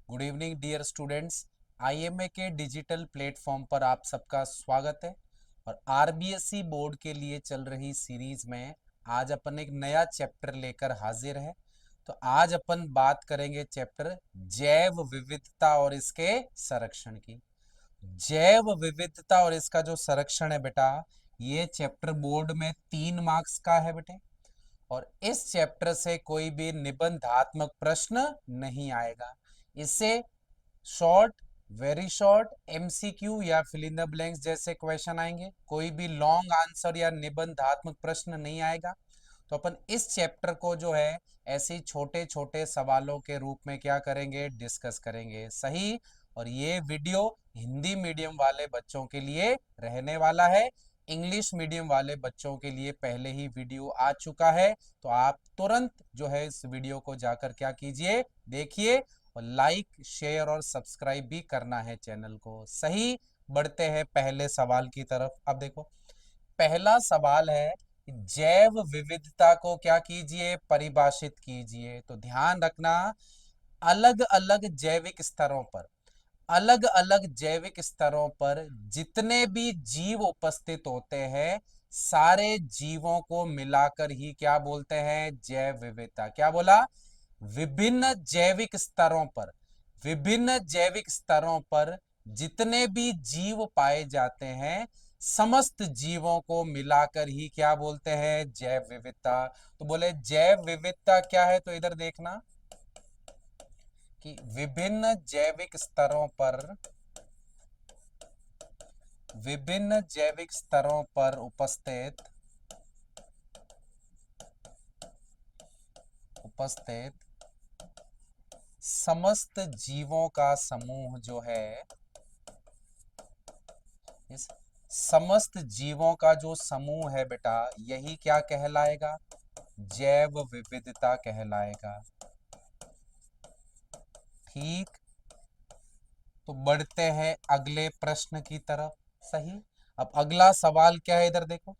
Good evening dear students. IMA के digital platform पर आप सबका स्वागत है। और आरबीएसई बोर्ड के लिए चल रही सीरीज में आज अपन एक नया चैप्टर लेकर हाजिर है। तो आज अपन बात करेंगे चैप्टर जैव विविधता और इसके संरक्षण की। जैव विविधता और इसका जो संरक्षण है बेटा, ये चैप्टर बोर्ड में 3 मार्क्स का है बेटे। और इस चैप्टर से कोई भी निबंधात्मक प्रश्न नहीं आएगा। इससे शॉर्ट, वेरी शॉर्ट, एमसीक्यू या फिल इन द ब्लैंक्स जैसे क्वेश्चन आएंगे। कोई भी लॉन्ग आंसर या निबंधात्मक प्रश्न नहीं आएगा। तो अपन इस चैप्टर को जो है ऐसे छोटे छोटे सवालों के रूप में क्या करेंगे, डिस्कस करेंगे। सही। और ये वीडियो हिंदी मीडियम वाले बच्चों के लिए रहने वाला है। इंग्लिश मीडियम वाले बच्चों के लिए पहले ही वीडियो आ चुका है। तो आप तुरंत जो है इस वीडियो को जाकर क्या कीजिए, देखिए। और लाइक, शेयर और सब्सक्राइब भी करना है चैनल को। सही। बढ़ते हैं पहले सवाल की तरफ। अब देखो, पहला सवाल है, जैव विविधता को क्या कीजिए, परिभाषित कीजिए। तो ध्यान रखना, अलग अलग जैविक स्तरों पर, अलग अलग जैविक स्तरों पर जितने भी जीव उपस्थित होते हैं, सारे जीवों को मिलाकर ही क्या बोलते हैं, जैव विविधता। क्या बोला? विभिन्न जैविक स्तरों पर, विभिन्न जैविक स्तरों पर जितने भी जीव पाए जाते हैं, समस्त जीवों को मिलाकर ही क्या बोलते हैं, जैव विविधता। तो बोले जैव विविधता क्या है, तो इधर देखना कि विभिन्न जैविक स्तरों पर, विभिन्न जैविक स्तरों पर उपस्थित, उपस्थित समस्त जीवों का समूह जो है, इस समस्त जीवों का जो समूह है बेटा, यही क्या कहलाएगा, जैव विविधता कहलाएगा। ठीक। तो बढ़ते हैं अगले प्रश्न की तरफ। सही। अब अगला सवाल क्या है, इधर देखो।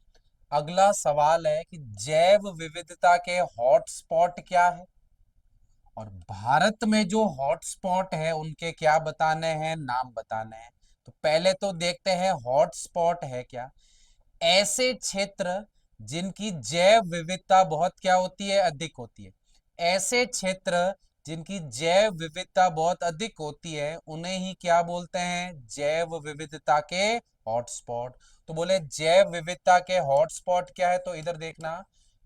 अगला सवाल है कि जैव विविधता के हॉटस्पॉट क्या है। और भारत में जो हॉटस्पॉट है उनके क्या बताने हैं, नाम बताने हैं। तो पहले तो देखते हैं हॉटस्पॉट है क्या। ऐसे क्षेत्र जिनकी जैव विविधता बहुत क्या होती है, अधिक होती है। ऐसे क्षेत्र जिनकी जैव विविधता बहुत अधिक होती है, उन्हें ही क्या बोलते हैं, जैव विविधता के हॉटस्पॉट। तो बोले जैव विविधता के हॉटस्पॉट क्या है, तो इधर देखना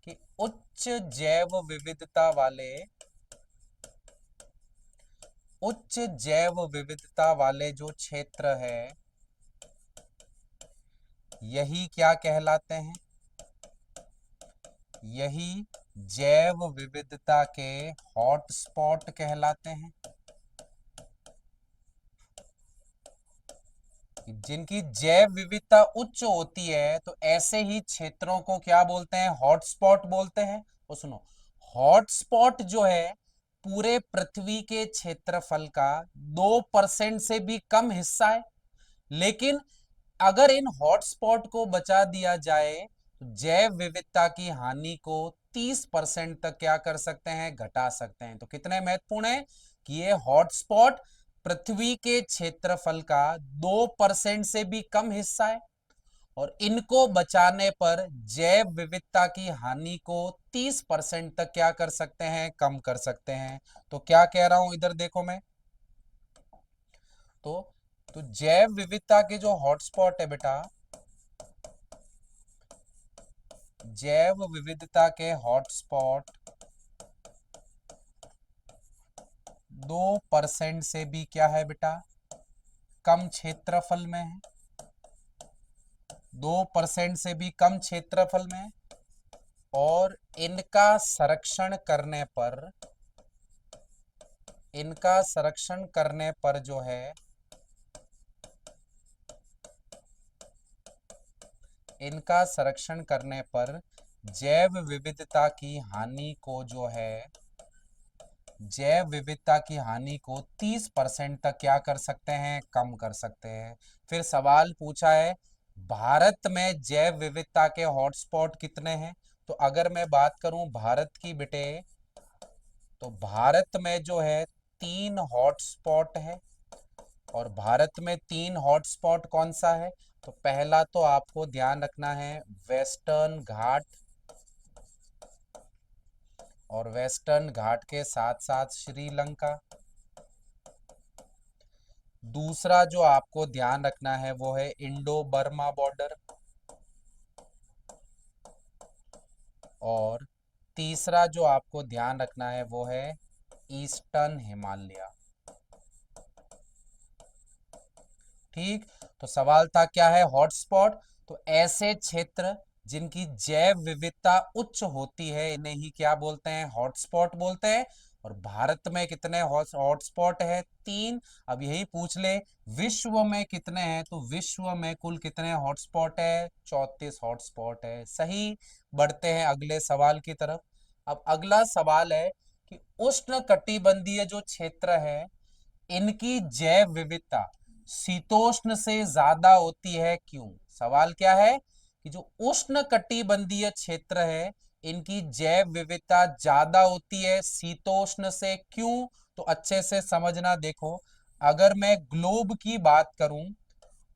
कि उच्च जैव विविधता वाले, उच्च जैव विविधता वाले जो क्षेत्र है, यही क्या कहलाते हैं, यही जैव विविधता के हॉटस्पॉट कहलाते हैं। जिनकी जैव विविधता उच्च होती है, तो ऐसे ही क्षेत्रों को क्या बोलते हैं, हॉटस्पॉट बोलते हैं। वो सुनो, हॉटस्पॉट जो है पूरे पृथ्वी के क्षेत्रफल का 2% से भी कम हिस्सा है। लेकिन अगर इन हॉटस्पॉट को बचा दिया जाए, तो जैव विविधता की हानि को 30% तक क्या कर सकते हैं, घटा सकते हैं। तो कितने महत्वपूर्ण है कि ये हॉटस्पॉट पृथ्वी के क्षेत्रफल का 2% से भी कम हिस्सा है। और इनको बचाने पर जैव विविधता की हानि को 30% तक क्या कर सकते हैं, कम कर सकते हैं। तो क्या कह रहा हूं, इधर देखो मैं। तो तो जैव विविधता के जो हॉटस्पॉट है बेटा, जैव विविधता के हॉटस्पॉट 2% से भी क्या है बेटा, कम क्षेत्रफल में है। 2% से भी कम क्षेत्रफल में है। और इनका संरक्षण करने पर, इनका संरक्षण करने पर जो है, इनका संरक्षण करने पर जैव विविधता की हानि को जो है, जैव विविधता की हानि को 30% तक क्या कर सकते हैं, कम कर सकते हैं। फिर सवाल पूछा है, भारत में जैव विविधता के हॉटस्पॉट कितने हैं। तो अगर मैं बात करूं भारत की बेटे, तो भारत में जो है तीन हॉटस्पॉट है। और भारत में तीन हॉटस्पॉट कौन सा है? तो पहला तो आपको ध्यान रखना है वेस्टर्न घाट, और वेस्टर्न घाट के साथ साथ श्रीलंका। दूसरा जो आपको ध्यान रखना है वो है इंडो बर्मा बॉर्डर। और तीसरा जो आपको ध्यान रखना है वो है ईस्टर्न हिमालय। ठीक, तो सवाल था क्या है? हॉटस्पॉट। तो ऐसे क्षेत्र जिनकी जैव विविधता उच्च होती है इन्हें ही क्या बोलते हैं? हॉटस्पॉट बोलते हैं। और भारत में कितने हॉटस्पॉट है? तीन। अब यही पूछ ले विश्व में कितने हैं, तो विश्व में कुल कितने हॉटस्पॉट है? 34 हॉटस्पॉट है। सही। बढ़ते हैं अगले सवाल की तरफ। अब अगला सवाल है कि उष्ण कटिबंधीय जो क्षेत्र है इनकी जैव विविधता शीतोष्ण से ज्यादा होती है, क्यों? सवाल क्या है कि जो उष्ण कटिबंधीय क्षेत्र है इनकी जैव विविधता ज्यादा होती है शीतोष्ण से, क्यों? तो अच्छे से समझना। देखो, अगर मैं ग्लोब की बात करूं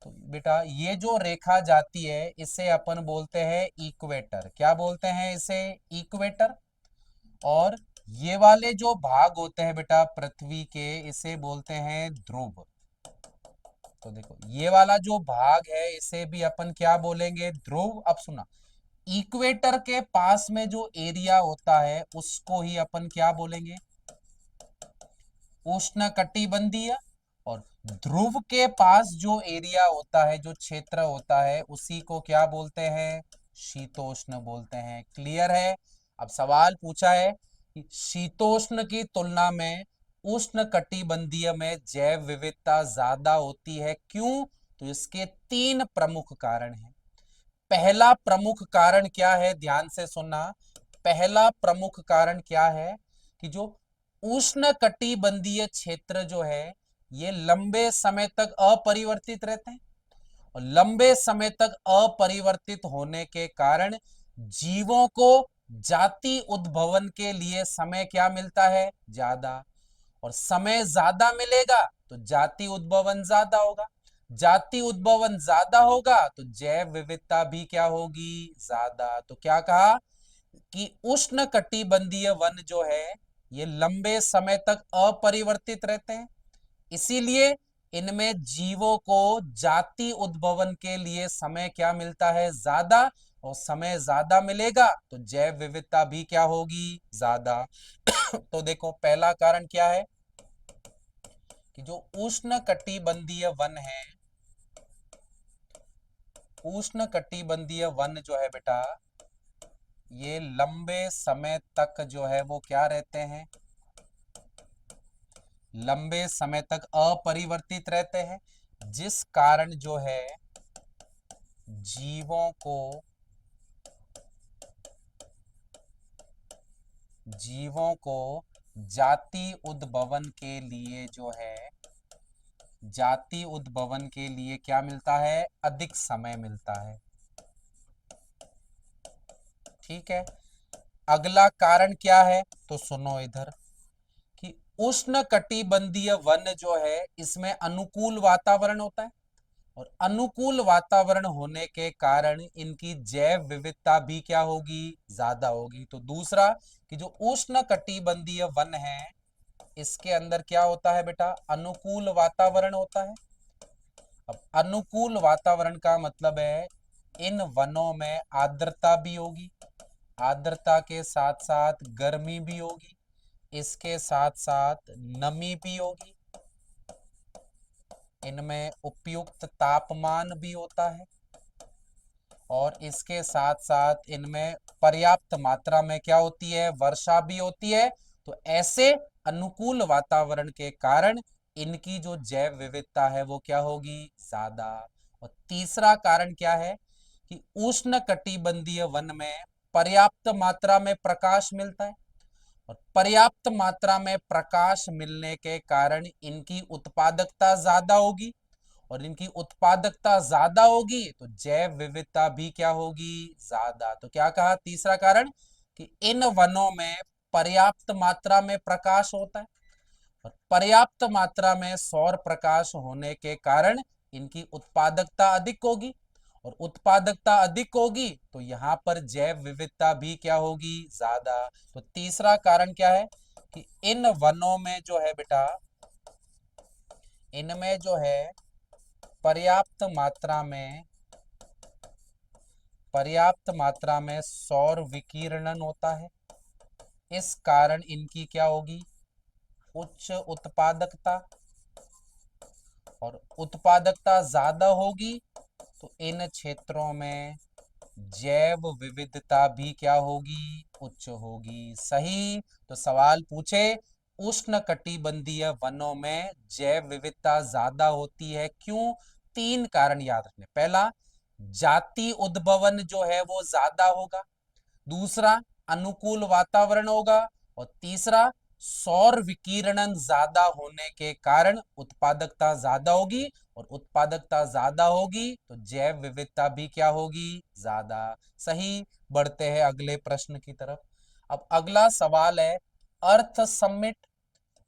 तो बेटा ये जो रेखा जाती है इसे अपन बोलते हैं इक्वेटर। क्या बोलते हैं इसे? इक्वेटर। और ये वाले जो भाग होते हैं बेटा पृथ्वी के इसे बोलते हैं ध्रुव। तो देखो ये वाला जो भाग है इसे भी अपन क्या बोलेंगे? ध्रुव। अब सुना, इक्वेटर के पास में जो एरिया होता है उसको ही अपन क्या बोलेंगे? उष्ण कटिबंधीय। और ध्रुव के पास जो एरिया होता है, जो क्षेत्र होता है, उसी को क्या बोलते हैं? शीतोष्ण बोलते हैं। क्लियर है? अब सवाल पूछा है कि शीतोष्ण की तुलना में उष्ण कटिबंधीय में जैव विविधता ज्यादा होती है, क्यों? तो इसके तीन प्रमुख कारण हैं। पहला प्रमुख कारण क्या है? ध्यान से सुनना। पहला प्रमुख कारण क्या है कि जो उष्ण कटिबंधीय क्षेत्र जो है ये लंबे समय तक अपरिवर्तित रहते हैं। और लंबे समय तक अपरिवर्तित होने के कारण जीवों को जाति उद्भवन के लिए समय क्या मिलता है? ज्यादा। और समय ज्यादा मिलेगा तो जाति उद्भवन ज्यादा होगा। जाति उद्भवन ज्यादा होगा तो जैव विविधता भी क्या होगी? ज्यादा। तो क्या कहा कि उष्ण कटिबंधीय वन जो है ये लंबे समय तक अपरिवर्तित रहते हैं, इसीलिए इनमें जीवों को जाति उद्भवन के लिए समय क्या मिलता है? ज्यादा। और समय ज्यादा मिलेगा तो जैव विविधता भी क्या होगी? ज्यादा। तो देखो पहला कारण क्या है कि जो उष्ण कटिबंधीय वन है, उष्ण कटिबंधीय वन जो है बेटा ये लंबे समय तक जो है वो क्या रहते हैं? लंबे समय तक अपरिवर्तित रहते हैं, जिस कारण जो है जीवों को जीवों को जाति उद्भवन के लिए जो है जाति उद्भवन के लिए क्या मिलता है? अधिक समय मिलता है। ठीक है। अगला कारण क्या है? तो सुनो इधर कि उष्ण कटिबंधीय वन जो है इसमें अनुकूल वातावरण होता है। और अनुकूल वातावरण होने के कारण इनकी जैव विविधता भी क्या होगी? ज्यादा होगी। तो दूसरा कि जो उष्ण कटिबंधीय वन है इसके अंदर क्या होता है बेटा? अनुकूल वातावरण होता है। अब अनुकूल वातावरण का मतलब है इन वनों में आर्द्रता भी होगी, आर्द्रता के साथ साथ गर्मी भी होगी, इसके साथ साथ नमी भी होगी, इनमें उपयुक्त तापमान भी होता है, और इसके साथ साथ इनमें पर्याप्त मात्रा में क्या होती है? वर्षा भी होती है। तो ऐसे अनुकूल वातावरण के कारण इनकी जो जैव विविधता है वो क्या होगी? ज्यादा। और तीसरा कारण क्या है कि उष्ण कटिबंधीय वन में पर्याप्त मात्रा में प्रकाश मिलता है। और पर्याप्त मात्रा में प्रकाश मिलने के कारण इनकी उत्पादकता ज्यादा होगी। और इनकी उत्पादकता ज्यादा होगी तो जैव विविधता भी क्या होगी? ज्यादा। तो क्या कहा तीसरा कारण? कि इन वनों में पर्याप्त मात्रा में प्रकाश होता है। और पर्याप्त मात्रा में सौर प्रकाश होने के कारण इनकी उत्पादकता अधिक होगी, और उत्पादकता अधिक होगी तो यहाँ पर जैव विविधता भी क्या होगी, ज्यादा। तो तीसरा कारण क्या है कि इन वनों में जो है बेटा, इनमें जो है पर्याप्त मात्रा में सौर विकिरणन होता है। इस कारण इनकी क्या होगी, उच्च उत्पादकता, और उत्पादकता ज्यादा होगी तो इन क्षेत्रों में जैव विविधता भी क्या होगी, उच्च होगी। सही। तो सवाल पूछे, उष्णकटिबंधीय वनों में जैव विविधता ज्यादा होती है, क्यों? तीन कारण याद रखने। पहला, जाति उद्भवन जो है वो ज्यादा होगा। दूसरा, अनुकूल वातावरण होगा। और तीसरा, सौर विकिरणन ज्यादा होने के कारण उत्पादकता ज्यादा होगी, और उत्पादकता ज्यादा होगी तो जैव विविधता भी क्या होगी, ज्यादा। सही। बढ़ते हैं अगले प्रश्न की तरफ। अब अगला सवाल है, अर्थ समिट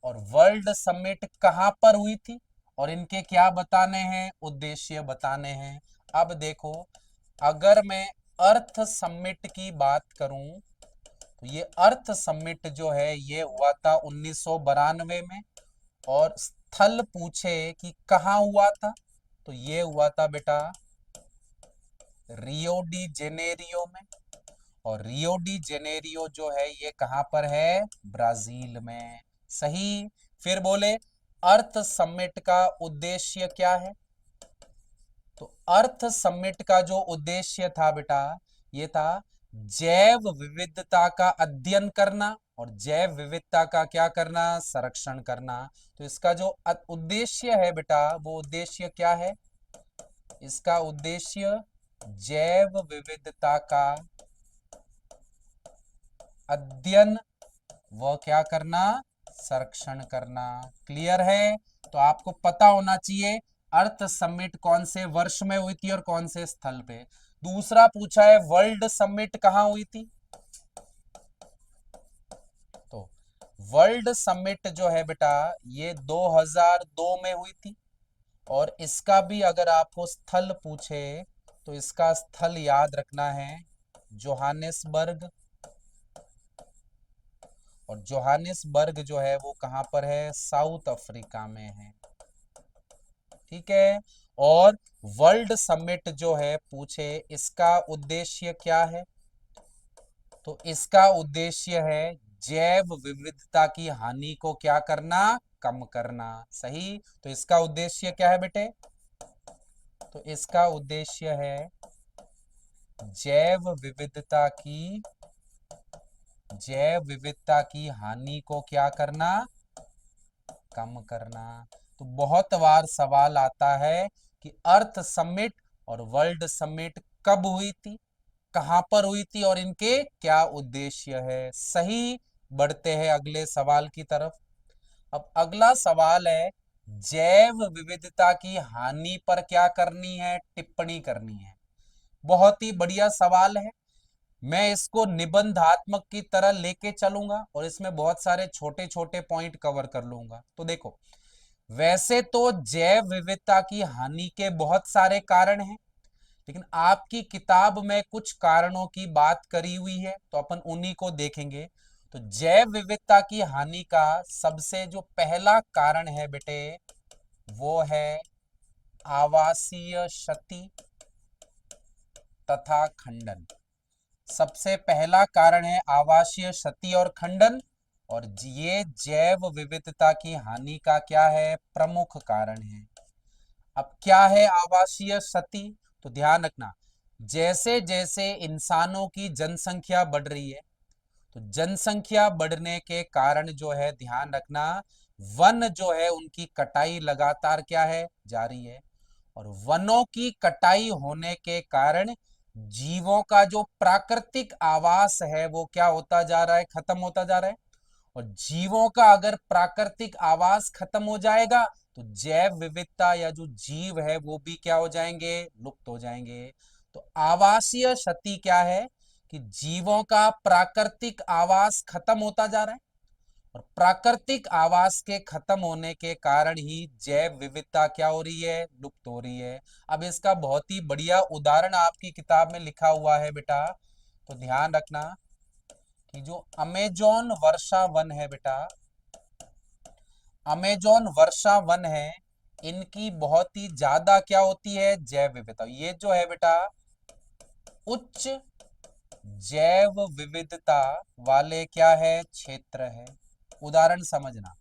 और वर्ल्ड समिट कहां पर हुई थी, और इनके क्या बताने हैं, उद्देश्य बताने हैं। अब देखो, अगर मैं अर्थ समिट की बात करूं तो ये अर्थ समिट जो है ये हुआ था 1992 में। और स्थल पूछे कि कहाँ हुआ था, तो ये हुआ था बेटा रियो डी जेनेरियो में। और रियो डी जेनेरियो जो है ये कहां पर है, ब्राजील में। सही। फिर बोले, अर्थ समिट का उद्देश्य क्या है, तो अर्थ समिट का जो उद्देश्य था बेटा, ये था जैव विविधता का अध्ययन करना, और जैव विविधता का क्या करना, संरक्षण करना। तो इसका जो उद्देश्य है बेटा, वो उद्देश्य क्या है, इसका उद्देश्य जैव विविधता का अध्ययन व क्या करना, संरक्षण करना। क्लियर है? तो आपको पता होना चाहिए अर्थ समिट कौन से वर्ष में हुई थी और कौन से स्थल पे। दूसरा पूछा है, वर्ल्ड समिट कहां हुई थी, तो वर्ल्ड समिट जो है बेटा ये 2002 में हुई थी। और इसका भी अगर आपको स्थल पूछे तो इसका स्थल याद रखना है जोहानिसबर्ग। और जोहानिसबर्ग जो है वो कहां पर है, साउथ अफ्रीका में है। ठीक है। और वर्ल्ड समिट जो है पूछे, इसका उद्देश्य क्या है, तो इसका उद्देश्य है जैव विविधता की हानि को क्या करना, कम करना। सही। तो इसका उद्देश्य क्या है बेटे, तो इसका उद्देश्य है जैव विविधता की हानि को क्या करना, कम करना। तो बहुत बार सवाल आता है कि अर्थ समिट और वर्ल्ड समिट कब हुई थी, कहां पर हुई थी, और इनके क्या उद्देश्य है। सही। बढ़ते हैं अगले सवाल की तरफ। अब अगला सवाल है, जैव विविधता की हानि पर क्या करनी है, टिप्पणी करनी है। बहुत ही बढ़िया सवाल है। मैं इसको निबंधात्मक की तरह लेके चलूंगा और इसमें बहुत सारे छोटे छोटे पॉइंट कवर कर लूंगा। तो देखो, वैसे तो जैव विविधता की हानि के बहुत सारे कारण हैं, लेकिन आपकी किताब में कुछ कारणों की बात करी हुई है तो अपन उन्हीं को देखेंगे। तो जैव विविधता की हानि का सबसे जो पहला कारण है बेटे, वो है आवासीय क्षति तथा खंडन। सबसे पहला कारण है आवासीय क्षति और खंडन, और ये जैव विविधता की हानि का क्या है, प्रमुख कारण है। अब क्या है आवासीय क्षति, तो ध्यान रखना, जैसे जैसे इंसानों की जनसंख्या बढ़ रही है, तो जनसंख्या बढ़ने के कारण जो है, ध्यान रखना, वन जो है उनकी कटाई लगातार क्या है, जारी है। और वनों की कटाई होने के कारण जीवों का जो प्राकृतिक आवास है वो क्या होता जा रहा है, खत्म होता जा रहा है। और जीवों का अगर प्राकृतिक आवास खत्म हो जाएगा तो जैव विविधता या जो जीव है वो भी क्या हो जाएंगे, लुप्त हो जाएंगे। तो आवासीय क्षति क्या है कि जीवों का प्राकृतिक आवास खत्म होता जा रहा है, और प्राकृतिक आवास के खत्म होने के कारण ही जैव विविधता क्या हो रही है, लुप्त हो रही है। अब इसका बहुत ही बढ़िया उदाहरण आपकी किताब में लिखा हुआ है बेटा, तो ध्यान रखना कि जो अमेजोन वर्षा वन है बेटा, अमेजोन वर्षा वन है, इनकी बहुत ही ज्यादा क्या होती है, जैव विविधता। ये जो है बेटा उच्च जैव विविधता वाले क्या है, क्षेत्र है। उदाहरण समझना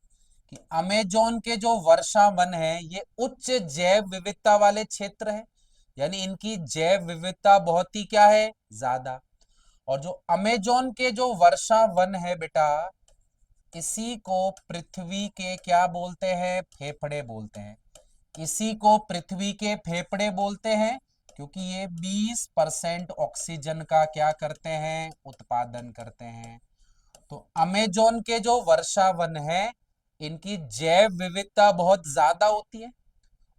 कि अमेजोन के जो वर्षा वन है ये उच्च जैव विविधता वाले क्षेत्र है, यानी इनकी जैव विविधता बहुत ही क्या है, ज्यादा। और जो अमेजोन के जो वर्षा वन है बेटा, इसी को पृथ्वी के क्या बोलते हैं, फेफड़े बोलते हैं। इसी को पृथ्वी के फेफड़े बोलते हैं, क्योंकि ये 20% ऑक्सीजन का क्या करते हैं, उत्पादन करते हैं। तो अमेजोन के जो वर्षा वन है, इनकी जैव विविधता बहुत ज्यादा होती है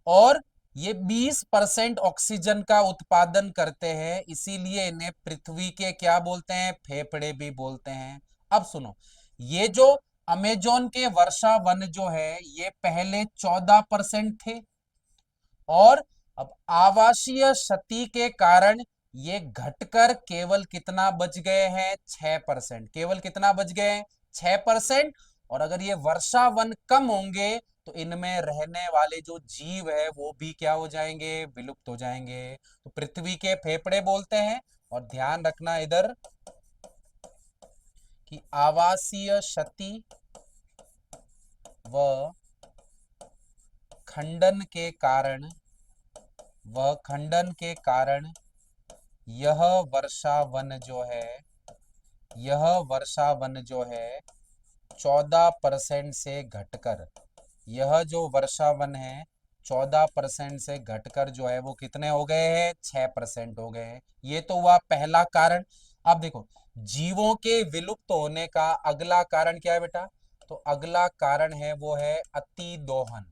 और ये 20% ऑक्सीजन का उत्पादन करते हैं, इसीलिए इन्हें पृथ्वी के क्या बोलते हैं, फेफड़े भी बोलते हैं। अब सुनो, ये जो अमेजोन के वर्षा वन जो है ये पहले 14% थे, और अब आवासीय क्षति के कारण ये घटकर केवल कितना बच गए हैं, 6%। केवल कितना बच गए हैं, 6%। और अगर ये वर्षा वन कम होंगे तो इनमें रहने वाले जो जीव है वो भी क्या हो जाएंगे, विलुप्त हो जाएंगे। तो पृथ्वी के फेफड़े बोलते हैं। और ध्यान रखना इधर कि आवासीय क्षति व खंडन के कारण, वह खंडन के कारण यह वर्षा वन जो है, यह वर्षा वन जो है 14% से घटकर, यह जो वर्षा वन है 14% से घटकर जो है वो कितने हो गए हैं, 6% हो गए हैं। ये तो हुआ पहला कारण। अब देखो, जीवों के विलुप्त होने का अगला कारण क्या है बेटा, तो अगला कारण है वो है अति दोहन।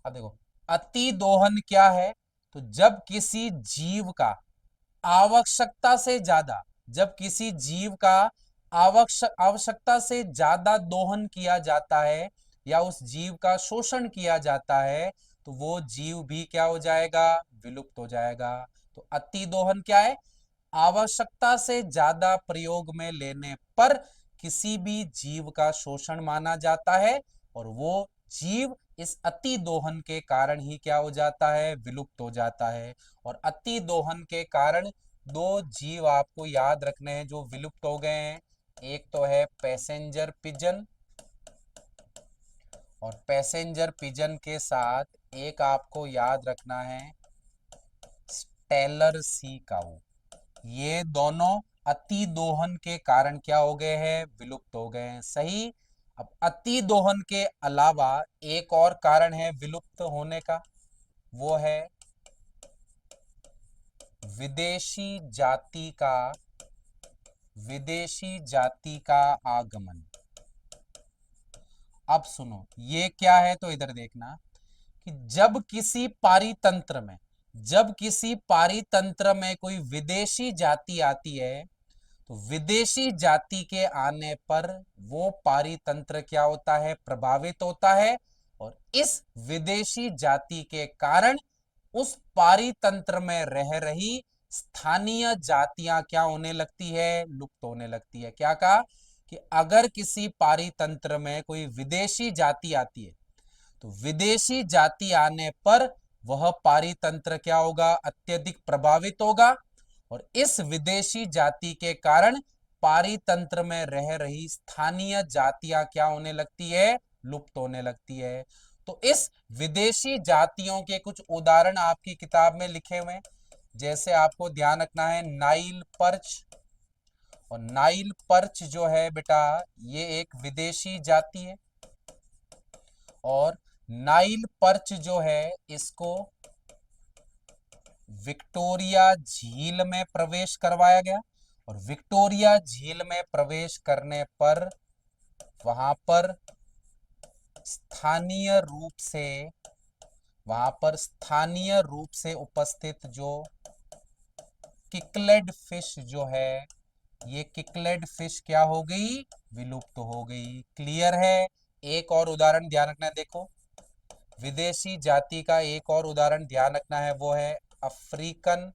अब देखो, अति दोहन क्या है, तो जब किसी जीव का आवश्यकता से ज्यादा, जब किसी जीव का आवश्यकता से ज्यादा दोहन किया जाता है या उस जीव का शोषण किया जाता है, तो वो जीव भी क्या हो जाएगा, विलुप्त हो जाएगा। तो अति दोहन क्या है, आवश्यकता से ज्यादा प्रयोग में लेने पर किसी भी जीव का शोषण माना जाता है, और वो जीव इस अति दोहन के कारण ही क्या हो जाता है, विलुप्त हो जाता है। और अति दोहन के कारण दो जीव आपको याद रखने हैं जो विलुप्त हो गए हैं। एक तो है पैसेंजर पिजन, और पैसेंजर पिजन के साथ एक आपको याद रखना है स्टेलर सी काऊ। ये दोनों अति दोहन के कारण क्या हो गए हैं, विलुप्त हो गए हैं। सही। अब अति दोहन के अलावा एक और कारण है विलुप्त होने का, वो है विदेशी जाति का, विदेशी जाति का आगमन। अब सुनो ये क्या है, तो इधर देखना कि जब किसी पारितंत्र में, जब किसी पारितंत्र में कोई विदेशी जाति आती है, तो विदेशी जाति के आने पर वो पारितंत्र क्या होता है, प्रभावित होता है। और इस विदेशी जाति के कारण उस पारितंत्र में रह रही स्थानीय जातियां क्या होने लगती है, लुप्त होने लगती है। क्या कहा कि अगर किसी पारितंत्र में कोई विदेशी जाति आती है, तो विदेशी जाति आने पर वह पारितंत्र क्या होगा, अत्यधिक प्रभावित होगा। और इस विदेशी जाति के कारण पारितंत्र में रह रही स्थानीय जातियां क्या होने लगती है, लुप्त होने लगती है। तो इस विदेशी जातियों के कुछ उदाहरण आपकी किताब में लिखे हुए हैं, जैसे आपको ध्यान रखना है नाइल पर्च। और नाइल पर्च जो है बेटा ये एक विदेशी जाति है, और नाइल पर्च जो है इसको विक्टोरिया झील में प्रवेश करवाया गया। और विक्टोरिया झील में प्रवेश करने पर वहां पर स्थानीय रूप से, वहां पर स्थानीय रूप से उपस्थित जो किकलेड फिश जो है ये किकलेट फिश क्या हो गई, विलुप्त हो गई। क्लियर है। एक और उदाहरण ध्यान रखना है, देखो विदेशी जाति का एक और उदाहरण ध्यान रखना है, वो है अफ्रीकन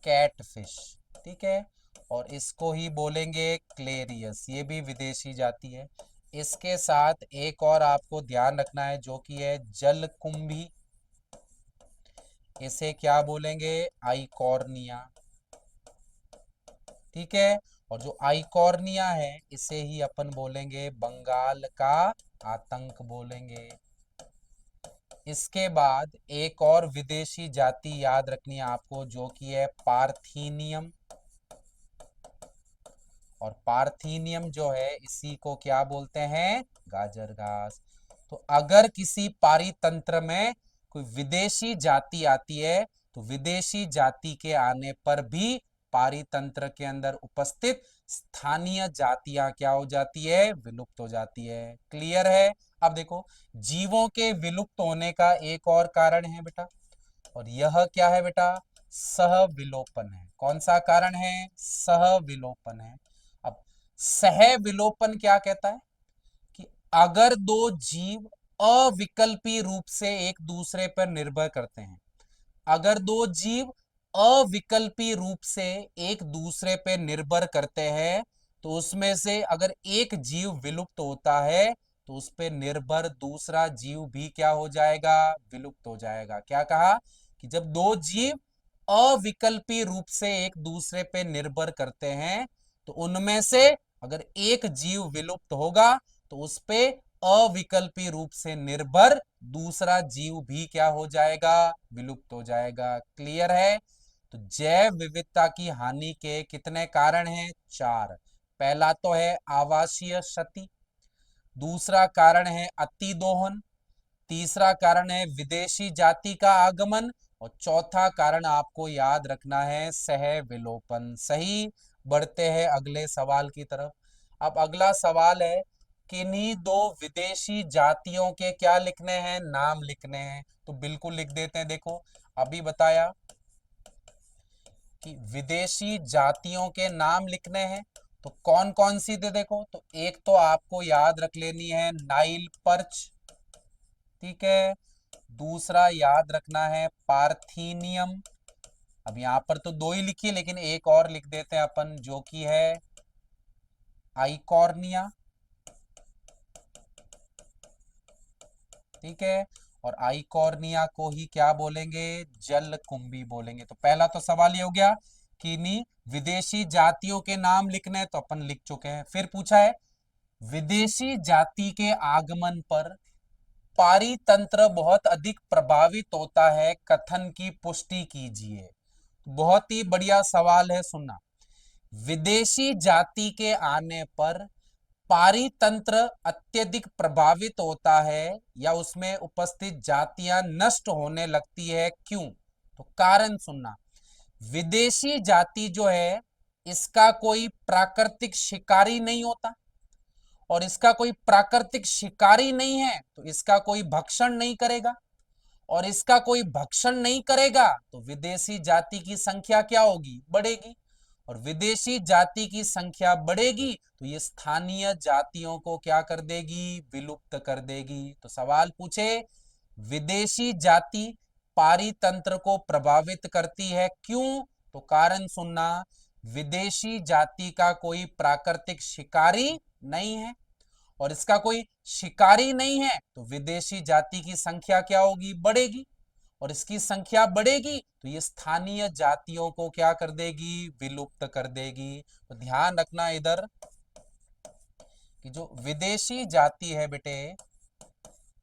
कैटफिश। ठीक है, और इसको ही बोलेंगे क्लेरियस, ये भी विदेशी जाति है। इसके साथ एक और आपको ध्यान रखना है जो कि है जलकुंभी, इसे क्या बोलेंगे, आइकॉर्निया। ठीक है, और जो आइकॉर्निया है इसे ही अपन बोलेंगे बंगाल का आतंक बोलेंगे। इसके बाद एक और विदेशी जाति याद रखनी है आपको जो कि है पार्थीनियम। और पार्थीनियम जो है इसी को क्या बोलते हैं, गाजर घास। तो अगर किसी पारितंत्र में कोई विदेशी जाति आती है तो विदेशी जाति के आने पर भी पारितंत्र के अंदर उपस्थित स्थानीय जातियां क्या हो जाती है, विलुप्त हो जाती है। क्लियर है। अब देखो जीवों के विलुप्त होने का एक और कारण है बेटा, और यह क्या है बेटा, सहविलोपन है। कौन सा कारण है, सहविलोपन है। अब सहविलोपन क्या कहता है कि अगर दो जीव अविकल्पी रूप से एक दूसरे पर निर्भर करते हैं, अगर दो जीव अविकल्पी रूप से एक दूसरे पे निर्भर करते हैं तो उसमें से अगर एक जीव विलुप्त होता है तो उस पे निर्भर दूसरा जीव भी क्या हो जाएगा, विलुप्त हो जाएगा। क्या कहा कि जब दो जीव अविकल्पी रूप से एक दूसरे पे निर्भर करते हैं तो उनमें से अगर एक जीव विलुप्त होगा तो उस पे अविकल्पी रूप से निर्भर दूसरा जीव भी क्या हो जाएगा, विलुप्त हो जाएगा। क्लियर है। तो जैव विविधता की हानि के कितने कारण हैं, चार। पहला तो है आवासीय क्षति, दूसरा कारण है अतिदोहन, तीसरा कारण है विदेशी जाति का आगमन, और चौथा कारण आपको याद रखना है सह विलोपन। सही। बढ़ते हैं अगले सवाल की तरफ। अब अगला सवाल है किन्हीं दो विदेशी जातियों के क्या लिखने हैं, नाम लिखने हैं। तो बिल्कुल लिख देते हैं। देखो अभी बताया कि विदेशी जातियों के नाम लिखने हैं, तो कौन कौन सी थे देखो। तो एक तो आपको याद रख लेनी है नाइल पर्च। ठीक है, दूसरा याद रखना है पार्थीनियम। अब यहां पर तो दो ही लिखी है लेकिन एक और लिख देते हैं अपन जो कि है आइकॉर्निया। ठीक है, और आइकॉर्निया को ही क्या बोलेंगे, जलकुंभी बोलेंगे। तो पहला तो सवाल ये हो गया कि इन्हीं विदेशी जातियों के नाम लिखने हैं, तो अपन लिख चुके हैं। फिर पूछा है विदेशी जाति के आगमन पर पारितंत्र बहुत अधिक प्रभावित होता है, कथन की पुष्टि कीजिए। बहुत ही बढ़िया सवाल है, सुनना। विदेशी जाति के आने पर पारितंत्र अत्यधिक प्रभावित होता है या उसमें उपस्थित जातियां नष्ट होने लगती है, क्यों। तो कारण सुनना। विदेशी जाति जो है इसका कोई प्राकृतिक शिकारी नहीं होता, और इसका कोई प्राकृतिक शिकारी नहीं है तो इसका कोई भक्षण नहीं करेगा, और इसका कोई भक्षण नहीं करेगा तो विदेशी जाति की संख्या क्या होगी, बढ़ेगी। और विदेशी जाति की संख्या बढ़ेगी तो ये स्थानीय जातियों को क्या कर देगी, विलुप्त कर देगी। तो सवाल पूछे विदेशी जाति पारितंत्र को प्रभावित करती है, क्यों। तो कारण सुनना, विदेशी जाति का कोई प्राकृतिक शिकारी नहीं है, और इसका कोई शिकारी नहीं है तो विदेशी जाति की संख्या क्या होगी, बढ़ेगी। और इसकी संख्या बढ़ेगी तो ये स्थानीय जातियों को क्या कर देगी, विलुप्त कर देगी। तो ध्यान रखना इधर कि जो विदेशी जाति है बेटे,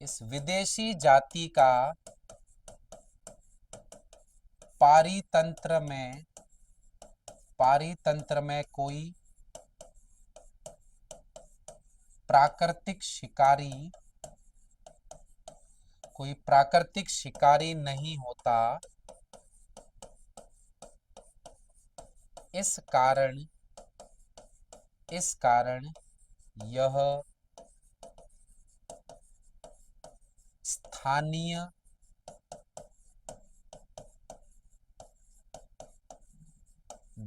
इस विदेशी जाति का पारितंत्र में कोई प्राकृतिक शिकारी नहीं होता। इस कारण यह स्थानीय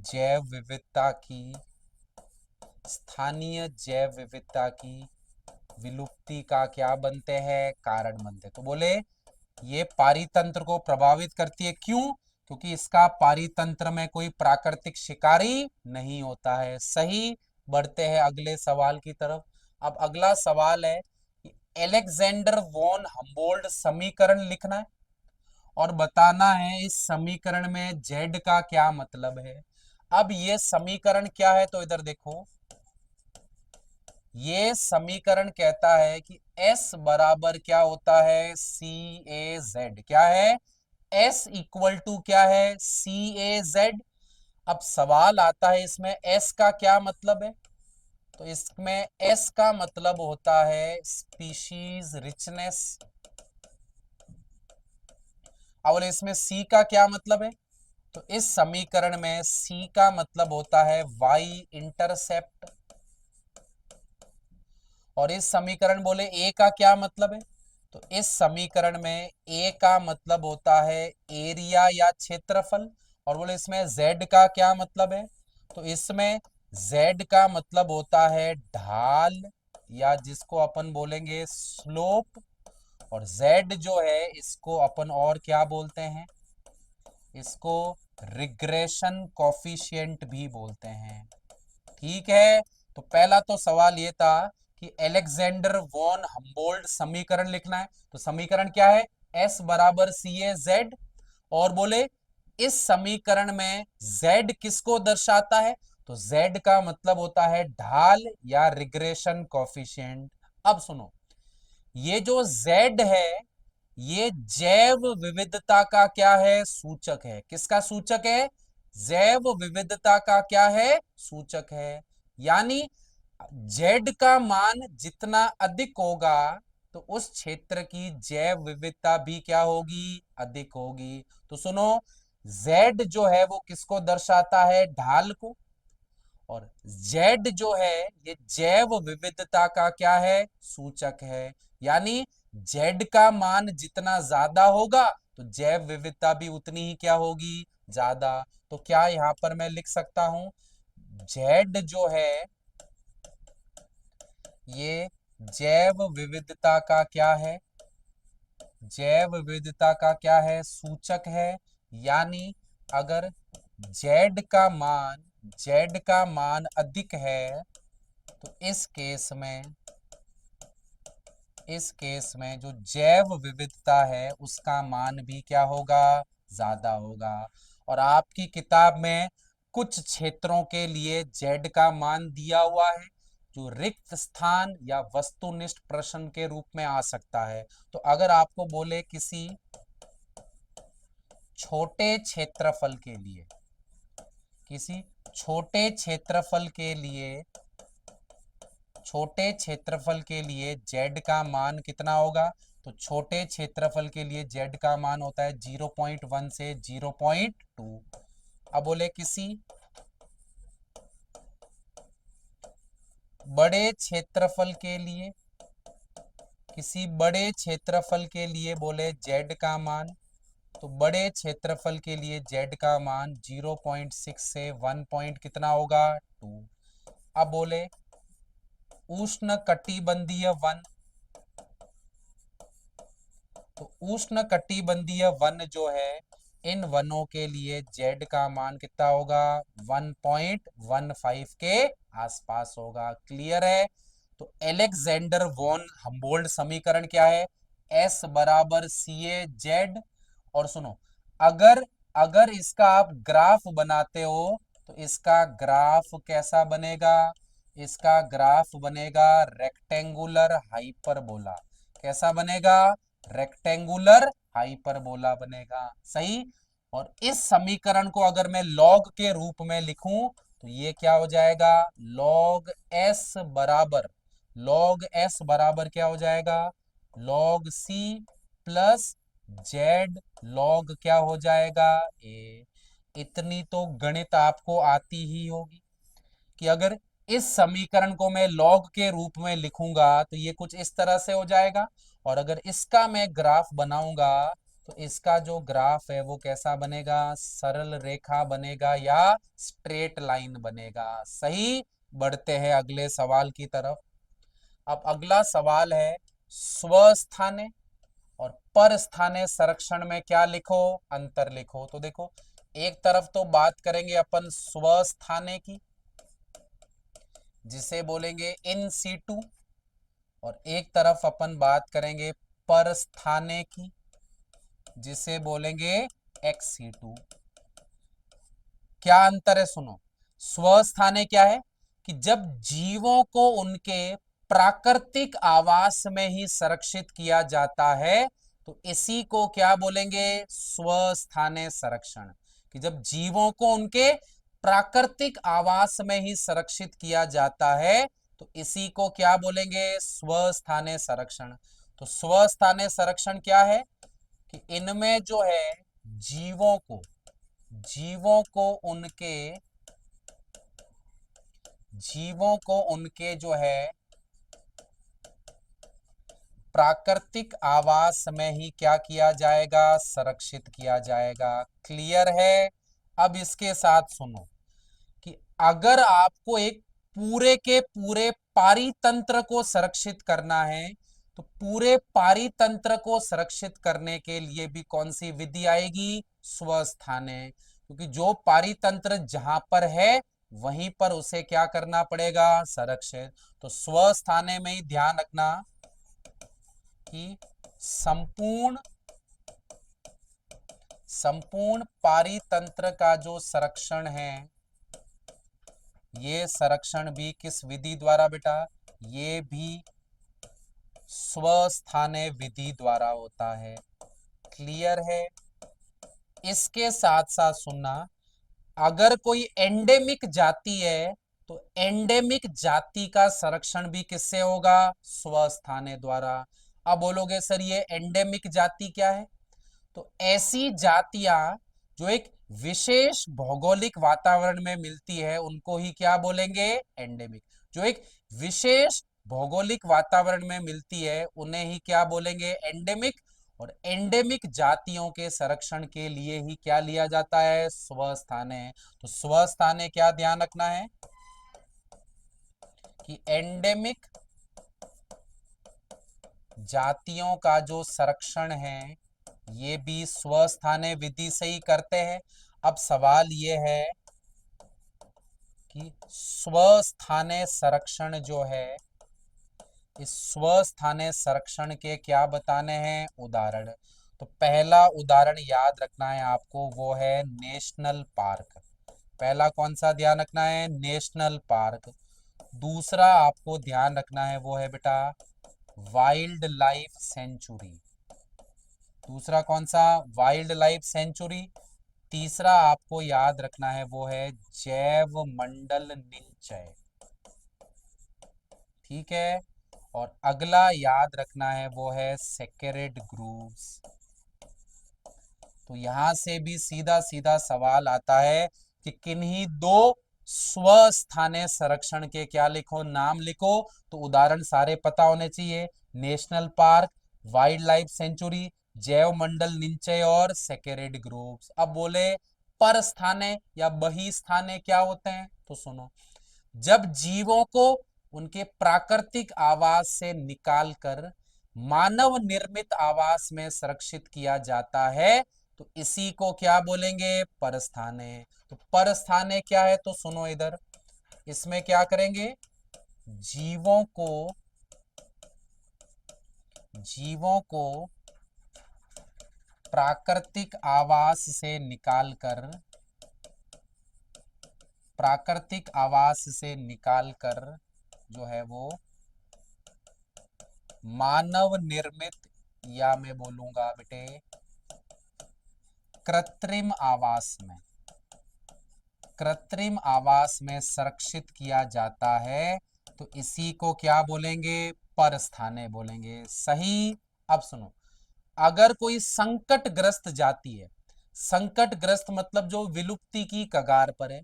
जैव विविधता की स्थानीय जैव विविधता की विलुप्ति का क्या बनते हैं, कारण बनते हैं। तो बोले ये पारितंत्र को प्रभावित करती है। क्यों? क्योंकि इसका पारितंत्र में कोई प्राकृतिक शिकारी नहीं होता है। सही। बढ़ते हैं अगले सवाल की तरफ। अब अगला सवाल है कि एलेक्जेंडर वॉन हम्बोल्ट समीकरण लिखना है और बताना है इस समीकरण में जेड का क्या मतलब है। अब ये समीकरण क्या है, तो इधर देखो, ये समीकरण कहता है कि S बराबर क्या होता है, सी ए जेड। क्या है? S इक्वल टू क्या है, सी ए जेड। अब सवाल आता है इसमें S का क्या मतलब है, तो इसमें S का मतलब होता है स्पीशीज रिचनेस। और इसमें C का क्या मतलब है, तो इस समीकरण में C का मतलब होता है वाई इंटरसेप्ट। और इस समीकरण बोले ए का क्या मतलब है, तो इस समीकरण में ए का मतलब होता है एरिया या क्षेत्रफल। और बोले इसमें जेड का क्या मतलब है, तो इसमें जेड का मतलब होता है ढाल, या जिसको अपन बोलेंगे स्लोप। और जेड जो है इसको अपन और क्या बोलते हैं, इसको रिग्रेशन कॉफिशिएंट भी बोलते हैं। ठीक है। तो पहला तो सवाल ये था कि एलेक्जेंडर वॉन हम्बोल्ट समीकरण लिखना है। तो समीकरण क्या है, एस बराबर सी ए जेड। और बोले इस समीकरण में जेड किसको दर्शाता है, तो जेड का मतलब होता है ढाल या रिग्रेशन कॉफिशिएंट। अब सुनो, ये जो जेड है ये जैव विविधता का क्या है, सूचक है। किसका सूचक है, जैव विविधता का क्या है, सूचक है। यानी जेड का मान जितना अधिक होगा तो उस क्षेत्र की जैव विविधता भी क्या होगी, अधिक होगी। तो सुनो, जेड जो है वो किसको दर्शाता है, ढाल को। और जेड जो है ये जैव विविधता का क्या है, सूचक है। यानी जेड का मान जितना ज्यादा होगा तो जैव विविधता भी उतनी ही क्या होगी, ज्यादा। तो क्या यहां पर मैं लिख सकता हूं, जेड जो है ये जैव विविधता का क्या है, जैव विविधता का क्या है, सूचक है। यानी अगर जेड का मान, जेड का मान अधिक है तो इस केस में जो जैव विविधता है उसका मान भी क्या होगा, ज्यादा होगा। और आपकी किताब में कुछ क्षेत्रों के लिए जेड का मान दिया हुआ है जो रिक्त स्थान या वस्तुनिष्ठ प्रश्न के रूप में आ सकता है। तो अगर आपको बोले किसी छोटे क्षेत्रफल के लिए, किसी छोटे क्षेत्रफल के लिए, छोटे क्षेत्रफल के लिए जेड का मान कितना होगा, तो छोटे क्षेत्रफल के लिए जेड का मान होता है 0.1 से 0.2। अब बोले किसी बड़े क्षेत्रफल के लिए, किसी बड़े क्षेत्रफल के लिए बोले जेड का मान, तो बड़े क्षेत्रफल के लिए जेड का मान 0.6 से 1 पॉइंट कितना होगा, 2। अब बोले उष्ण कटिबंधीय वन, तो उष्ण कटिबंधीय वन जो है इन वनों के लिए जेड का मान कितना होगा, 1.15 के आसपास होगा। क्लियर है। तो एलेक्जेंडर वॉन हम्बोल्ट समीकरण क्या है, एस बराबर सी ए जेड। और सुनो, अगर अगर इसका आप ग्राफ बनाते हो तो इसका ग्राफ कैसा बनेगा, इसका ग्राफ बनेगा रेक्टेंगुलर हाइपरबोला। कैसा बनेगा, रेक्टेंगुलर हाइपरबोला बनेगा। सही। और इस समीकरण को अगर मैं लॉग के रूप में लिखूं तो ये क्या हो जाएगा, लॉग एस बराबर, लॉग एस बराबर क्या हो जाएगा, log C plus Z log क्या हो जाएगा, ए। इतनी तो गणित आपको आती ही होगी कि अगर इस समीकरण को मैं लॉग के रूप में लिखूंगा तो ये कुछ इस तरह से हो जाएगा। और अगर इसका मैं ग्राफ बनाऊंगा तो इसका जो ग्राफ है वो कैसा बनेगा, सरल रेखा बनेगा या स्ट्रेट लाइन बनेगा। सही। बढ़ते हैं अगले सवाल की तरफ। अब अगला सवाल है, स्वस्थाने और परस्थाने संरक्षण में क्या लिखो, अंतर लिखो। तो देखो, एक तरफ तो बात करेंगे अपन स्वस्थाने की, जिसे बोलेंगे इन सीटू, और एक तरफ अपन बात करेंगे परस्थाने की, जिसे बोलेंगे एक्स सीटू। क्या अंतर है सुनो। स्वस्थाने क्या है कि जब जीवों को उनके प्राकृतिक आवास में ही संरक्षित किया जाता है, तो इसी को क्या बोलेंगे, स्वस्थाने संरक्षण। कि जब जीवों को उनके प्राकृतिक आवास में ही संरक्षित किया जाता है, तो इसी को क्या बोलेंगे, स्वस्थाने संरक्षण। तो स्वस्थाने संरक्षण क्या है कि इनमें जो है जीवों को जीवों को उनके जीवों को उनके जो है प्राकृतिक आवास में ही क्या किया जाएगा, संरक्षित किया जाएगा। क्लियर है। अब इसके साथ सुनो कि अगर आपको एक पूरे के पूरे पारितंत्र को संरक्षित करना है, तो पूरे पारितंत्र को संरक्षित करने के लिए भी कौन सी विधि आएगी, स्वस्थाने। क्योंकि जो पारितंत्र जहां पर है वहीं पर उसे क्या करना पड़ेगा, संरक्षित। तो स्वस्थाने में ही ध्यान रखना कि संपूर्ण संपूर्ण पारितंत्र का जो संरक्षण है, ये संरक्षण भी किस विधि द्वारा बेटा, ये भी स्वस्थाने विधि द्वारा होता है। क्लियर है। इसके साथ साथ सुनना, अगर कोई एंडेमिक जाति है, तो एंडेमिक जाति का संरक्षण भी किससे होगा, स्वस्थाने द्वारा। अब बोलोगे सर ये एंडेमिक जाति क्या है, तो ऐसी जातियां जो एक विशेष भौगोलिक वातावरण में मिलती है उनको ही क्या बोलेंगे, एंडेमिक। जो एक विशेष भौगोलिक वातावरण में मिलती है उन्हें ही क्या बोलेंगे, एंडेमिक। और एंडेमिक जातियों के संरक्षण के लिए ही क्या लिया जाता है, स्वस्थाने। तो स्वस्थाने क्या ध्यान रखना है कि एंडेमिक जातियों का जो संरक्षण है ये भी स्वस्थाने विधि से ही करते हैं। अब सवाल ये है कि स्वस्थाने संरक्षण जो है, इस स्वस्थाने संरक्षण के क्या बताने हैं, उदाहरण। तो पहला उदाहरण याद रखना है आपको, वो है नेशनल पार्क। पहला कौन सा ध्यान रखना है, नेशनल पार्क। दूसरा आपको ध्यान रखना है वो है बेटा वाइल्ड लाइफ सेंचुरी। दूसरा कौन सा, वाइल्ड लाइफ सेंचुरी। तीसरा आपको याद रखना है वो है जैव मंडल निश्चय। ठीक है। और अगला याद रखना है वो है सेक्रेड ग्रूव्स। तो यहां से भी सीधा सीधा सवाल आता है कि किन्हीं दो स्वस्थाने संरक्षण के क्या लिखो, नाम लिखो। तो उदाहरण सारे पता होने चाहिए, national park, wild life sanctuary, जैव मंडल निश्चय और सेक्रेड ग्रुप्स। अब बोले पर स्थाने या बही स्थाने क्या होते हैं, तो सुनो। जब जीवों को उनके प्राकृतिक आवास से निकालकर मानव निर्मित आवास में संरक्षित किया जाता है, तो इसी को क्या बोलेंगे, परस्थाने। तो परस्थाने क्या है, तो सुनो इधर, इसमें क्या करेंगे, जीवों को जीवों को प्राकृतिक आवास से निकालकर जो है वो मानव निर्मित, या मैं बोलूंगा बेटे कृत्रिम आवास में संरक्षित किया जाता है, तो इसी को क्या बोलेंगे, परस्थाने बोलेंगे। सही। अब सुनो, अगर कोई संकटग्रस्त जाति है, संकटग्रस्त मतलब जो विलुप्ति की कगार पर है,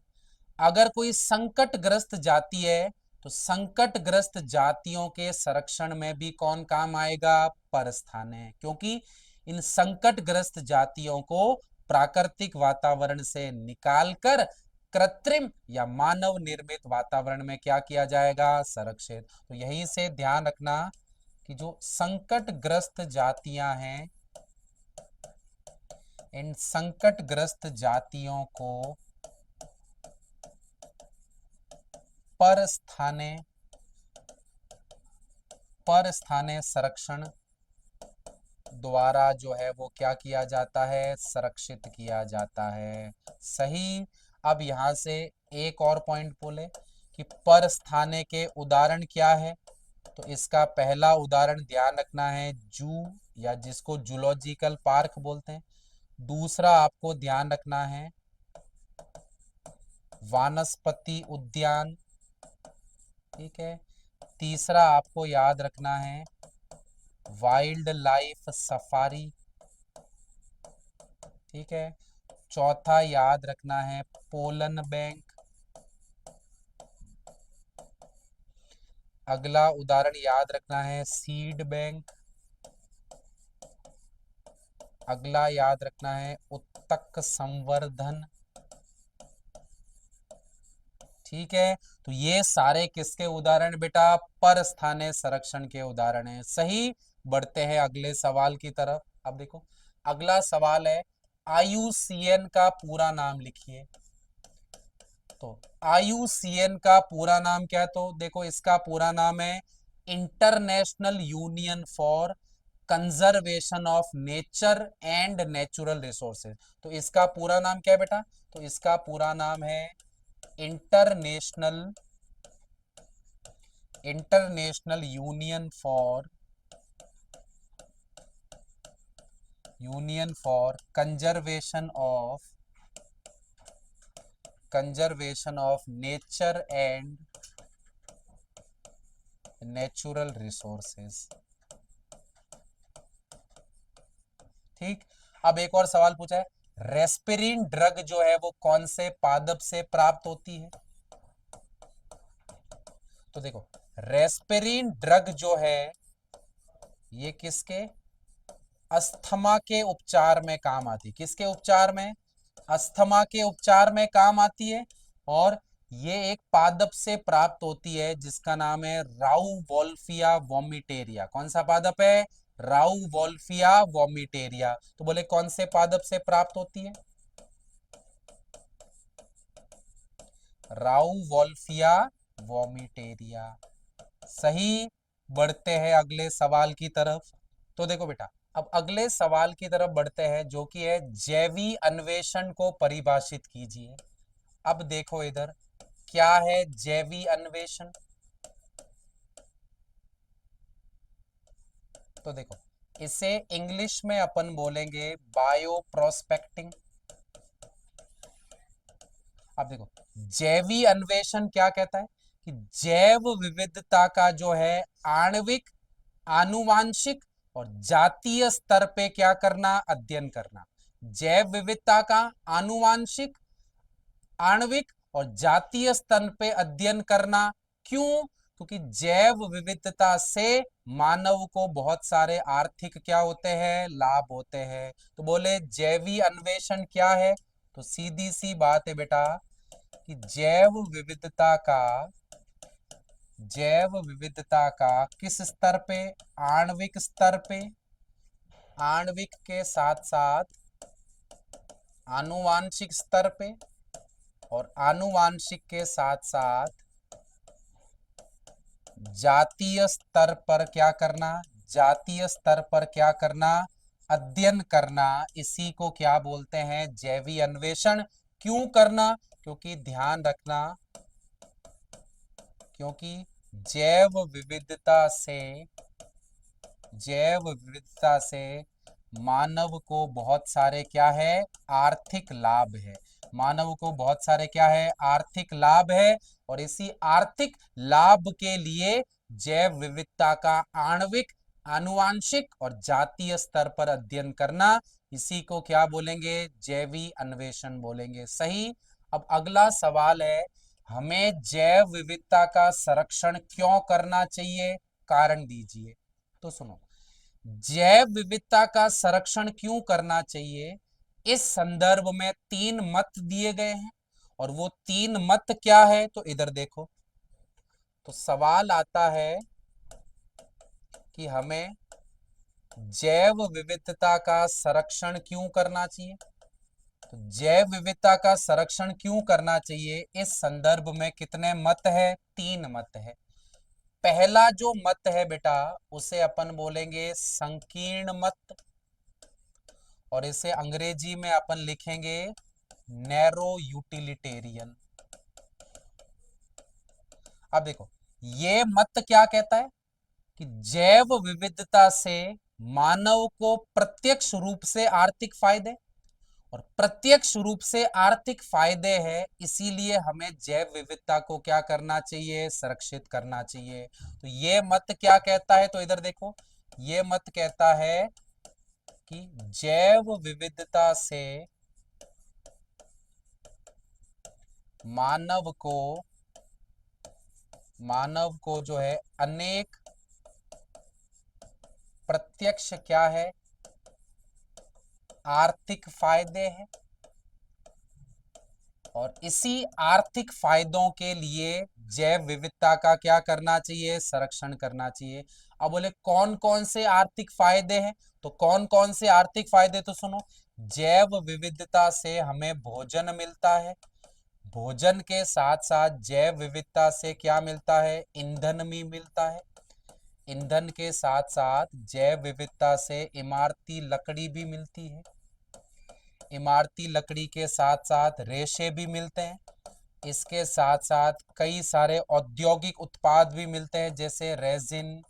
अगर कोई संकटग्रस्त जाति है, तो संकटग्रस्त जातियों के संरक्षण में भी कौन काम आएगा, परस्थाने। क्योंकि इन संकटग्रस्त जातियों को प्राकृतिक वातावरण से निकालकर कृत्रिम या मानव निर्मित वातावरण में क्या किया जाएगा, संरक्षित। तो यहीं से ध्यान रखना कि जो संकटग्रस्त जातियां हैं, इन संकटग्रस्त जातियों को पर स्थाने संरक्षण द्वारा जो है वो क्या किया जाता है, संरक्षित किया जाता है। सही। अब यहां से एक और पॉइंट बोले कि पर स्थाने के उदाहरण क्या है। तो इसका पहला उदाहरण ध्यान रखना है जू, या जिसको जूलॉजिकल पार्क बोलते हैं। दूसरा आपको ध्यान रखना है वानस्पति उद्यान, ठीक है। तीसरा आपको याद रखना है वाइल्ड लाइफ सफारी, ठीक है। चौथा याद रखना है पोलन बैंक। अगला उदाहरण याद रखना है सीड बैंक। अगला याद रखना है उत्तक संवर्धन, ठीक है। तो ये सारे किसके उदाहरण बेटा, पर स्थानीय संरक्षण के उदाहरण हैं। सही। बढ़ते हैं अगले सवाल की तरफ। अब देखो अगला सवाल है आईयूसीएन का पूरा नाम लिखिए। तो आईयूसीएन का पूरा नाम क्या है, तो देखो इसका पूरा नाम है international union for conservation of nature and natural resources. तो इसका पूरा नाम क्या है बेटा, तो इसका पूरा नाम है international international union for conservation of nature and natural resources, ठीक। अब एक और सवाल पूछा है रेस्पिरिन ड्रग जो है वो कौन से पादप से प्राप्त होती है। तो देखो रेस्पिरिन ड्रग जो है ये किसके, अस्थमा के उपचार में काम आती है। किसके उपचार में, अस्थमा के उपचार में काम आती है। और ये एक पादप से प्राप्त होती है जिसका नाम है राउ वोल्फिया वोमिटेरिया। कौन सा पादप है, राउ वोल्फिया वोमिटेरिया। तो बोले कौन से पादप से प्राप्त होती है, राउ वोल्फिया वोमिटेरिया। सही। बढ़ते हैं अगले सवाल की तरफ। तो देखो बेटा अब अगले सवाल की तरफ बढ़ते हैं जो कि है जैवी अन्वेषण को परिभाषित कीजिए। अब देखो इधर क्या है जैवी अन्वेषण। तो देखो इसे इंग्लिश में अपन बोलेंगे बायो प्रोस्पेक्टिंग। अब देखो जैवी अन्वेषण क्या कहता है कि जैव विविधता का जो है आणविक, आनुवांशिक और जातीय स्तर पे क्या करना, अध्ययन करना। जैव विविधता का आनुवांशिक, आणविक और जातीय स्तर पे अध्ययन करना। क्यों, क्योंकि जैव विविधता से मानव को बहुत सारे आर्थिक क्या होते हैं, लाभ होते हैं। तो बोले जैवी अन्वेषण क्या है, तो सीधी सी बात है बेटा कि जैव विविधता का किस स्तर पे, आणविक स्तर पे, आणविक के साथ साथ आनुवांशिक स्तर पे, और आनुवांशिक के साथ साथ जातीय स्तर पर क्या करना, जातीय स्तर पर क्या करना, अध्ययन करना। इसी को क्या बोलते हैं, जैवी अन्वेषण। क्यों करना, क्योंकि ध्यान रखना, क्योंकि जैव विविधता से जैव विविधता से मानव को बहुत सारे क्या है, आर्थिक लाभ है। मानव को बहुत सारे क्या है, आर्थिक लाभ है। और इसी आर्थिक लाभ के लिए जैव विविधता का आणविक, आनुवांशिक और जातीय स्तर पर अध्ययन करना, इसी को क्या बोलेंगे, जैवी अन्वेषण बोलेंगे। सही। अब अगला सवाल है हमें जैव विविधता का संरक्षण क्यों करना चाहिए, कारण दीजिए। तो सुनो जैव विविधता का संरक्षण क्यों करना चाहिए, इस संदर्भ में तीन मत दिए गए हैं। और वो तीन मत क्या है, तो इधर देखो। तो सवाल आता है कि हमें जैव विविधता का संरक्षण क्यों करना चाहिए। तो जैव विविधता का संरक्षण क्यों करना चाहिए, इस संदर्भ में कितने मत है, तीन मत है। पहला जो मत है बेटा, उसे अपन बोलेंगे संकीर्ण मत, और इसे अंग्रेजी में अपन लिखेंगे नैरो यूटिलिटेरियन। अब देखो, ये मत क्या कहता है कि जैव विविधता से मानव को प्रत्यक्ष रूप से आर्थिक फायदे, और प्रत्यक्ष रूप से आर्थिक फायदे हैं, इसीलिए हमें जैव विविधता को क्या करना चाहिए, संरक्षित करना चाहिए। तो ये मत क्या कहता है, तो इधर देखो, ये मत कहता है कि जैव विविधता से मानव को जो है अनेक प्रत्यक्ष क्या है, आर्थिक फायदे हैं, और इसी आर्थिक फायदों के लिए जैव विविधता का क्या करना चाहिए, संरक्षण करना चाहिए। अब बोले कौन कौन से आर्थिक फायदे हैं, तो कौन कौन से आर्थिक फायदे, तो सुनो। जैव विविधता से हमें भोजन मिलता है, भोजन के साथ साथ जैव विविधता से क्या मिलता है, ईंधन भी मिलता है, ईंधन के साथ साथ जैव विविधता से इमारती लकड़ी भी मिलती है, इमारती लकड़ी के साथ साथ रेशे भी मिलते हैं, इसके साथ साथ कई सारे औद्योगिक उत्पाद भी मिलते हैं, जैसे रेजिन,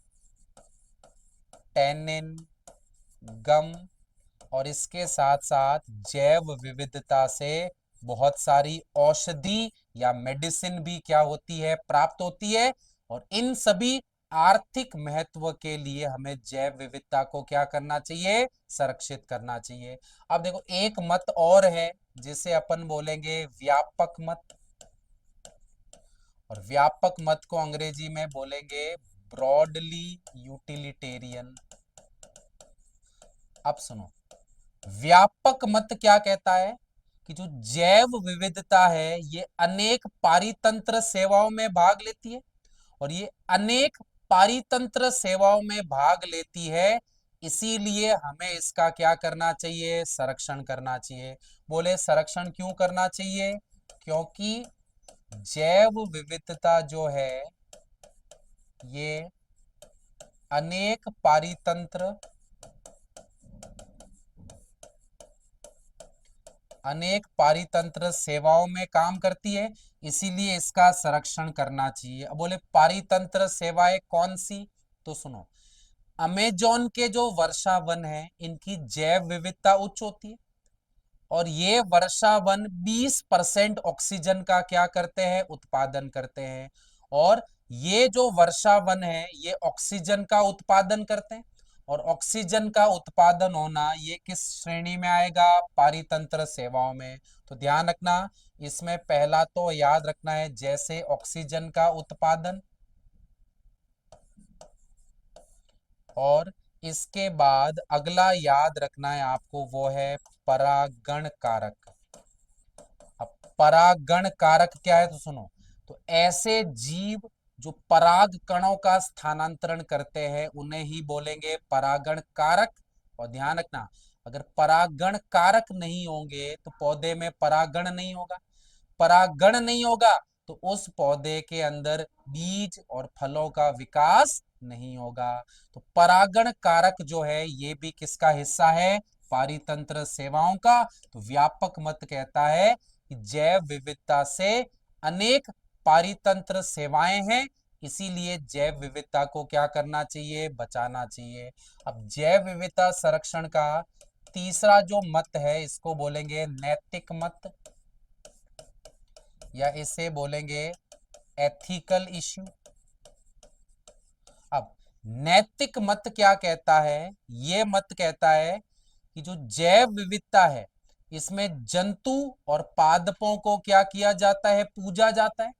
टैनिन, गम, और इसके साथ साथ जैव विविधता से बहुत सारी औषधि या मेडिसिन भी क्या होती है, प्राप्त होती है। और इन सभी आर्थिक महत्व के लिए हमें जैव विविधता को क्या करना चाहिए, संरक्षित करना चाहिए। अब देखो, एक मत और है जिसे अपन बोलेंगे व्यापक मत, और व्यापक मत को अंग्रेजी में बोलेंगे ब्रॉडली यूटिलिटेरियन। अब सुनो, व्यापक मत क्या कहता है कि जो जैव विविधता है ये अनेक पारितंत्र सेवाओं में भाग लेती है, और ये अनेक पारितंत्र सेवाओं में भाग लेती है, इसीलिए हमें इसका क्या करना चाहिए, संरक्षण करना चाहिए। बोले संरक्षण क्यों करना चाहिए, क्योंकि जैव विविधता जो है ये अनेक पारितंत्र अनेक पारितंत्र सेवाओं में काम करती है, इसीलिए इसका संरक्षण करना चाहिए। अब बोले पारितंत्र सेवाएं कौन सी, तो सुनो। अमेजोन के जो वर्षा वन है, इनकी जैव विविधता उच्च होती है, और ये वर्षा वन 20% ऑक्सीजन का क्या करते हैं, उत्पादन करते हैं। और ये जो वर्षा वन है ये ऑक्सीजन का उत्पादन करते हैं, और ऑक्सीजन का उत्पादन होना ये किस श्रेणी में आएगा, पारितंत्र सेवाओं में। तो ध्यान रखना, इसमें पहला तो याद रखना है जैसे ऑक्सीजन का उत्पादन, और इसके बाद अगला याद रखना है आपको, वो है परागण कारक। अब परागण कारक क्या है, तो सुनो। तो ऐसे जीव जो पराग कणों का स्थानांतरण करते हैं उन्हें ही बोलेंगे परागण कारक। और ध्यान रखना, अगर परागण कारक नहीं होंगे तो पौधे में परागण नहीं होगा, परागण नहीं होगा तो उस पौधे के अंदर बीज और फलों का विकास नहीं होगा। तो परागण कारक जो है ये भी किसका हिस्सा है, पारितंत्र सेवाओं का। तो व्यापक मत कहता है कि जैव विविधता से अनेक पारितंत्र सेवाएं हैं, इसीलिए जैव विविधता को क्या करना चाहिए, बचाना चाहिए। अब जैव विविधता संरक्षण का तीसरा जो मत है इसको बोलेंगे नैतिक मत, या इसे बोलेंगे एथिकल इश्यू। अब नैतिक मत क्या कहता है, ये मत कहता है कि जो जैव विविधता है इसमें जंतु और पादपों को क्या किया जाता है, पूजा जाता है।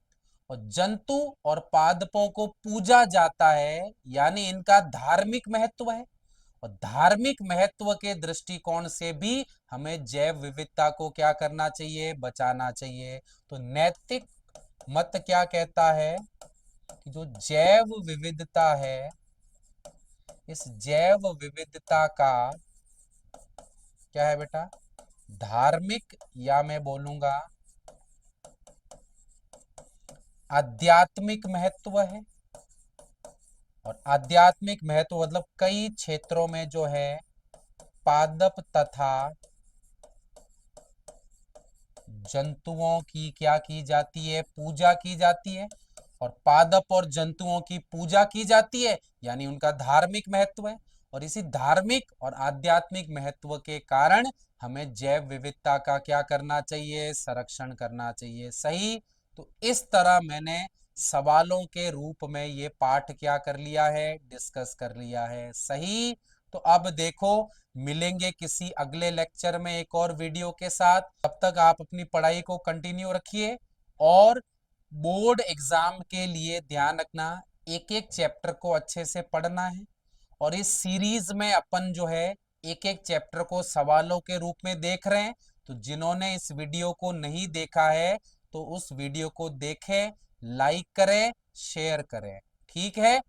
और जंतु और पादपों को पूजा जाता है यानी इनका धार्मिक महत्व है, और धार्मिक महत्व के दृष्टिकोण से भी हमें जैव विविधता को क्या करना चाहिए, बचाना चाहिए। तो नैतिक मत क्या कहता है कि जो जैव विविधता है, इस जैव विविधता का क्या है बेटा, धार्मिक या मैं बोलूंगा आध्यात्मिक महत्व है। और आध्यात्मिक महत्व मतलब कई क्षेत्रों में जो है पादप तथा जंतुओं की क्या की जाती है, पूजा की जाती है। और पादप और जंतुओं की पूजा की जाती है, यानी उनका धार्मिक महत्व है। और इसी धार्मिक और आध्यात्मिक महत्व के कारण हमें जैव विविधता का क्या करना चाहिए, संरक्षण करना चाहिए। सही। तो इस तरह मैंने सवालों के रूप में ये पाठ क्या कर लिया है, डिस्कस कर लिया है। सही। तो अब देखो, मिलेंगे किसी अगले लेक्चर में एक और वीडियो के साथ। तब तक आप अपनी पढ़ाई को कंटिन्यू रखिए और बोर्ड एग्जाम के लिए ध्यान रखना, एक एक चैप्टर को अच्छे से पढ़ना है। और इस सीरीज में अपन जो है एक एक चैप्टर को सवालों के रूप में देख रहे हैं। तो जिन्होंने इस वीडियो को नहीं देखा है तो उस वीडियो को देखें, लाइक करें, शेयर करें। ठीक है।